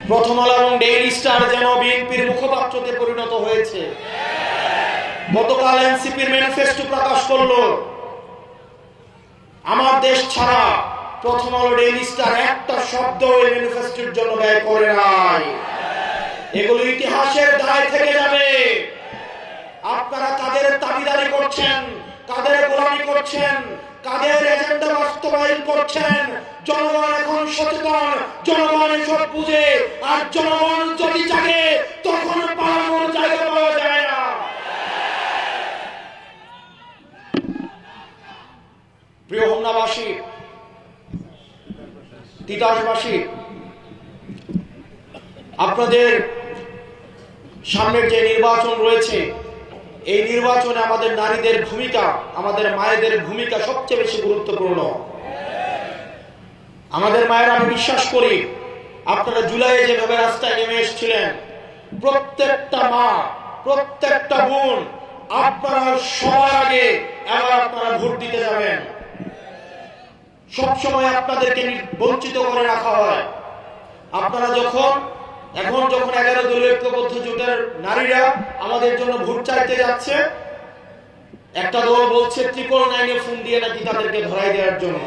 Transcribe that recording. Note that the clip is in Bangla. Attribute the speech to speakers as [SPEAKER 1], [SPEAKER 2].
[SPEAKER 1] প্রথম আলো এবং ডেইলি স্টার যেন বিএনপির মুখপাত্রতে পরিণত হয়েছে। গতকাল এনসিপির ম্যানিফেস্টো প্রকাশ করলো, আমার দেশ ছাড়া প্রথম আলো ডেইলি স্টার একটা শব্দ এই ম্যানিফেস্টোর জন্য ব্যয় করে নাই। এগুলো ইতিহাসের দায় থেকে যাবে। আপনারা কাদের দাবিদারি করছেন, কাদের গোলামি করছেন, কাদের এজেন্ডা বাস্তবায়ন করছেন? জনগণ এখন সচেতন, জনগণ এসব বুঝে। আর জনগণ যদি জাগে তখন পালানোর জায়গা পাওয়া যায় না। প্রিয় হোমনাবাসী, তিতাসবাসী, আপনাদের সামনের যে নির্বাচন রয়েছে, এই নির্বাচনে আমাদের নারীদের ভূমিকা, আমাদের মায়েদের ভূমিকা সবচেয়ে বেশি গুরুত্বপূর্ণ। আমাদের মায়েরা, আমি বিশ্বাস করি আপনারা জুলাইয়ে যেভাবে রাস্তায় নেমে এসেছিলেন, প্রত্যেকটা মা, প্রত্যেকটা বোন, আপনারা সবার আগে এবার আপনারা ভোট দিতে যাবেন। সবসময় আপনাদেরকে বঞ্চিত করে রাখা হয়। আপনারা এখন যখন 11 দলীয় ঐক্যবদ্ধ জোটের নারীরা আমাদের জন্য ভোট চাইতে যাচ্ছে, একটা দল বলছে 999 ফোন দিয়ে নাকি তাদেরকে ধরাই দেওয়ার জন্য।